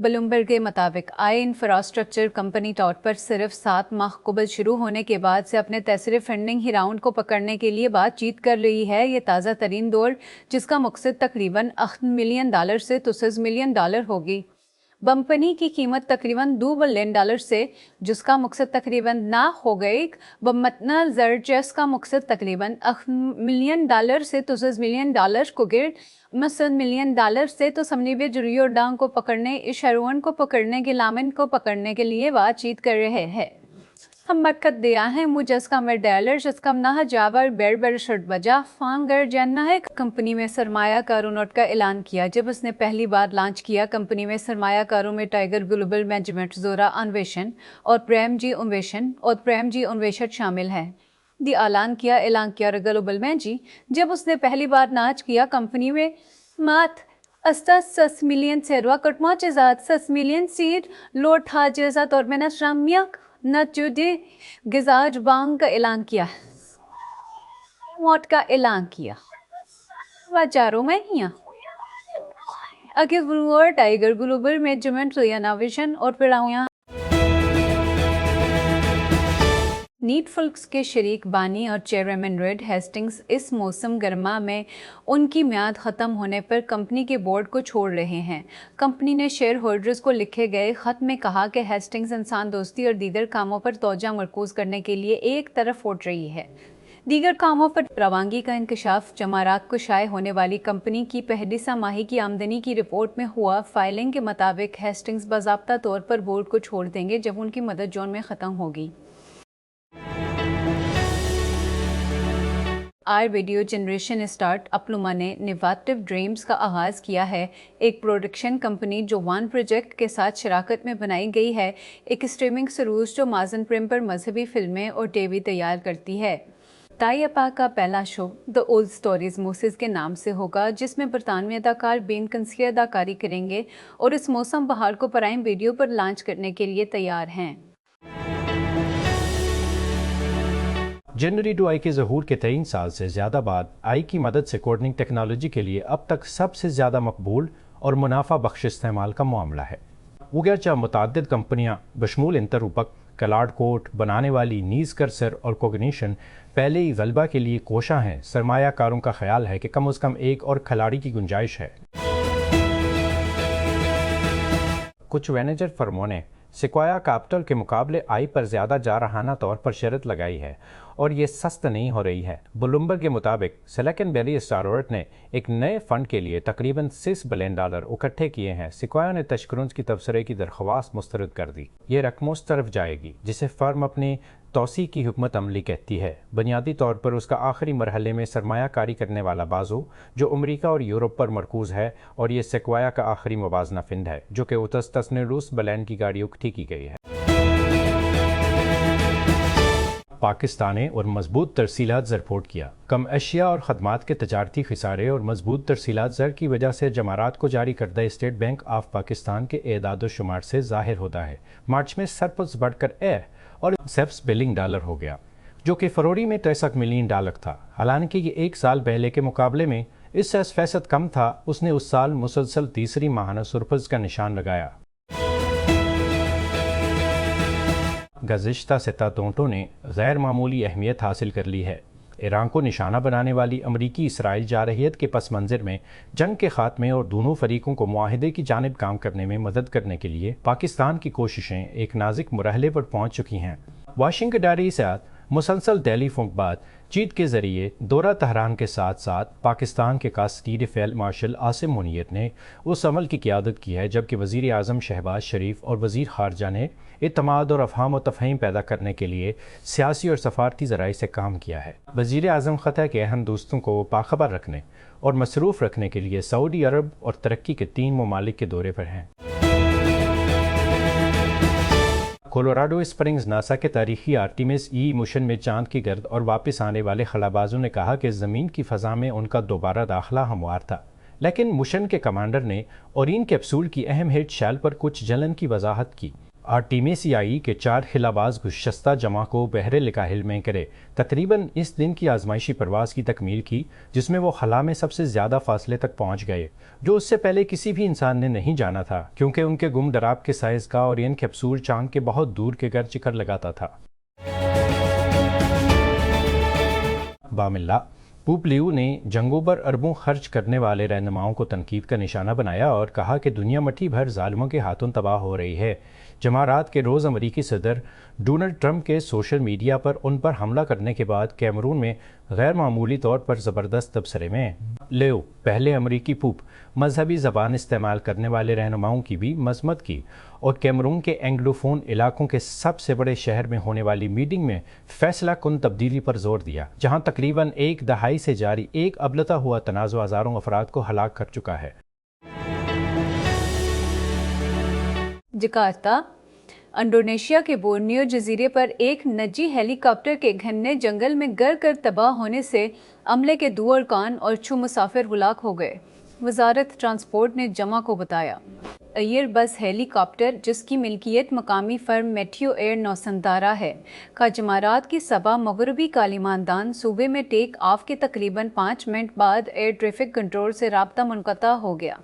बलूमबर्ग के मुताबिक आई infrastructure company तौर पर सिर्फ 7 माह कबल शुरू होने के बाद से अपने तीसरे फंडिंग ही राउंड को पकड़ने के लिए बातचीत कर रही है। ये ताज़ा तरीन दौर जिसका मकसद तकरीबन $8 मिलियन से $30 मिलियन होगी। कंपनी की कीमत तकरीबन $2 बिलियन से जिसका मकसद तकरीबन ना हो गई बमतना जर्जस का मकसद तकरीबन $8 मिलियन से $30 मिलियन को गिर $1 मिलियन से तो समनीबे जुरियोडांग को पकड़ने इस शहरों को पकड़ने के लामिन को पकड़ने के लिए बातचीत कर रहे हैं। हम मक्कत दिया है मुजस्का में डॉलर जिसका ना जावर बेर शर्ट बजा फांगर जानना है कंपनी में सरमायाकारों नोट का ऐलान किया। जब उसने पहली बार लॉन्च किया कंपनी में सरमायाकारों में टाइगर ग्लोबल मैनेजमेंट जोरा अन्वेषण और प्रेम जी अन्वेषण शामिल है। ऐलान किया ग्लोबल मैजी जब उसने पहली बार लॉन्च किया कंपनी में मात 6 मिलियन सेरवा कटमाचेजात 6 मिलियन सीट लोट हाजेजात और मैंने श्रामियक नचुदे गिजाज बांग का ऐलान किया का ऐलान किया वाचारों में ही अगर टाइगर ग्लोबल मैनेजमेंट इनोवेशन और फिर नीटफ्लिक्स के शरीक बानी और चेयरमैन रेड हेस्टिंग्स इस मौसम गर्मा में उनकी म्याद ख़त्म होने पर कंपनी के बोर्ड को छोड़ रहे हैं। कंपनी ने शेयर होल्डर्स को लिखे गए ख़त में कहा कि हेस्टिंग्स इंसान दोस्ती और दीगर कामों पर तवज्जो मरकूज़ करने के लिए एक तरफ उठ रही है। दीगर कामों पर रवानगी का इंकशाफ जमारात को शाये होने वाली कंपनी की पहली माही की आमदनी की रिपोर्ट में हुआ। फाइलिंग के मुताबिक हेस्टिंग्स बाज़ाब्ता तौर पर बोर्ड को छोड़ देंगे जब उनकी मदद जोन में ख़त्म होगी। आर वीडियो जनरेशन स्टार्ट अपलुमा ने इनोवेटिव ड्रीम्स का आगाज़ किया है। एक प्रोडक्शन कंपनी जो वन प्रोजेक्ट के साथ शराकत में बनाई गई है। एक स्ट्रीमिंग सर्विस जो अमेज़न प्राइम पर मजहबी फिल्में और टीवी तैयार करती है। ताइपा का पहला show the old stories Moses के नाम से होगा जिसमें बरतानवी अदाकार बेन कंसली अदाकारी करेंगे और इस मौसम बहार को प्राइम वीडियो पर लॉन्च करने के लिए तैयार हैं। जनवरी टू आई के ज़हूर के 23 साल से ज़्यादा बाद आई की मदद से कोडिंग टेक्नोलॉजी के लिए अब तक सबसे ज़्यादा मकबूल और मुनाफा बख्श इस्तेमाल का मामला है। वो गरचा मुतअद्दिद कंपनियाँ बशमूल इंटररूपक क्लाउड कोड बनाने वाली नीज कर्सर और कोग्निशन पहले ही गलबा के लिए कोशां हैं। सरमायाकारों का ख्याल है कि कम से कम एक और खिलाड़ी की गुंजाइश है। कुछ मैनेजर फर्मों ने सिक्वाया कैपिटल के मुकाबले आई पर ज़्यादा जारहाना तौर पर शर्त लगाई है और ये सस्त नहीं हो रही है। ब्लूमबर्ग के मुताबिक सिलिकॉन वैली स्टारवर्थ ने एक नए फंड के लिए तकरीबन $6 बिलियन इकट्ठे किए हैं। सिक्वाया ने तशक्कुरुन की तबसरे की दरख्वास्त मुस्तरद कर दी। ये रकम उस तरफ जाएगी जिसे फर्म अपनी तोसी की हुकमत अमली कहती है। बुनियादी तौर पर उसका आखिरी मरहले में सरमायाकारी करने वाला बाजू जो अमरीका और यूरोप पर मरकूज़ है और ये सिक्वाया का आखिरी मुवाजना फंड है जो कि $29 बिलियन की गाड़ी उकट्ठी की गई है। पाकिस्तान और मजबूत तरसीलात ज़र रिपोर्ट किया। कम अशिया और ख़दमात के तजारती खिसारे और मजबूत तरसीलात ज़र की वजह से जमारात को जारी करदा स्टेट बैंक ऑफ पाकिस्तान के एदाद शुमार से ज़ाहिर होता है। मार्च में सरप्लस बढ़कर और $7 बिलियन हो गया जो कि फरवरी में $63 मिलियन था। हालांकि ये एक साल पहले के मुकाबले में इससे 8% कम था। उसने उस साल मुसलसल तीसरी माहाना सरप्लस का निशान लगाया। गुज़िश्ता सितों ने गैर मामूली अहमियत हासिल कर ली है। ईरान को निशाना बनाने वाली अमरीकी इसराइल जारहियत के पस मंज़र में जंग के खात्मे और दोनों फरीकों को मुआहदे की जानिब काम करने में मदद करने के लिए पाकिस्तान की कोशिशें एक नाजुक मरहले पर पहुँच चुकी हैं। वाशिंगटन डायरी से मुसलसल टेलीफोन बातचीत के जरिए दौरा तहरान के साथ साथ पाकिस्तान के कास्टीर फील्ड मार्शल आसिम मुनीर ने उस अमल की क़ियादत की है जबकि वज़ीर आज़म शहबाज शरीफ और वज़ीर ख़ारजा ने इत्तमाद और अफ़हाम और तफ़हीम पैदा करने के लिए सियासी और सफारती ज़राए से काम किया है। वज़ीर आज़म ख़ता के अहम दोस्तों को बाखबर रखने और मसरूफ़ रखने के लिए सऊदी अरब और तरक्की के 3 ममालिक के दौरे पर हैं। कोलोराडो स्प्रिंग्स नासा के तारीखी आर्टिमिस ई मिशन में चांद की गर्द और वापस आने वाले खलाबाजों ने कहा कि ज़मीन की फ़ज़ा में उनका दोबारा दाखिला हमवार था, लेकिन मिशन के कमांडर ने ओरिन कैप्सूल की अहम हिट शैल पर कुछ जलन की वजाहत की। آرٹیمیسیائی کے 4 خلاباز گزشتہ جمعہ کو بحر الکاہل میں کرے تقریباً اس دن کی آزمائشی پرواز کی تکمیل کی جس میں وہ خلا میں سب سے زیادہ فاصلے تک پہنچ گئے، جو اس سے پہلے کسی بھی انسان نے نہیں جانا تھا، کیونکہ ان کے گم ڈراب کے سائز کا اورین کیپسول چاند کے بہت دور کے گر چکر لگاتا تھا۔ بام اللہ، پوپ لیو نے جنگوں پر اربوں خرچ کرنے والے رہنماؤں کو تنقید کا نشانہ بنایا اور کہا کہ دنیا مٹھی بھر ظالموں کے ہاتھوں تباہ ہو رہی ہے۔ جمعرات کے روز امریکی صدر ڈونلڈ ٹرمپ کے سوشل میڈیا پر ان پر حملہ کرنے کے بعد کیمرون میں غیر معمولی طور پر زبردست تبصرے میں لیو، پہلے امریکی پوپ، مذہبی زبان استعمال کرنے والے رہنماؤں کی بھی مذمت کی اور کیمرون کے اینگلوفون علاقوں کے سب سے بڑے شہر میں ہونے والی میٹنگ میں فیصلہ کن تبدیلی پر زور دیا، جہاں تقریباً ایک دہائی سے جاری ایک ابلتا ہوا تنازع ہزاروں افراد کو ہلاک کر چکا ہے۔ جکارتا، انڈونیشیا کے بورنیو جزیرے پر ایک نجی ہیلی کاپٹر کے گھنے جنگل میں گر کر تباہ ہونے سے عملے کے 2 ارکان اور 6 مسافر ہلاک ہو گئے، وزارت ٹرانسپورٹ نے جمعہ کو بتایا۔ ایئر بس ہیلی کاپٹر، جس کی ملکیت مقامی فرم میٹیو ایئر نوسندارا ہے، کا جمعرات کی صبح مغربی کالیماندان صوبے میں ٹیک آف کے تقریباً 5 منٹ بعد ایئر ٹریفک کنٹرول سے رابطہ منقطع ہو گیا۔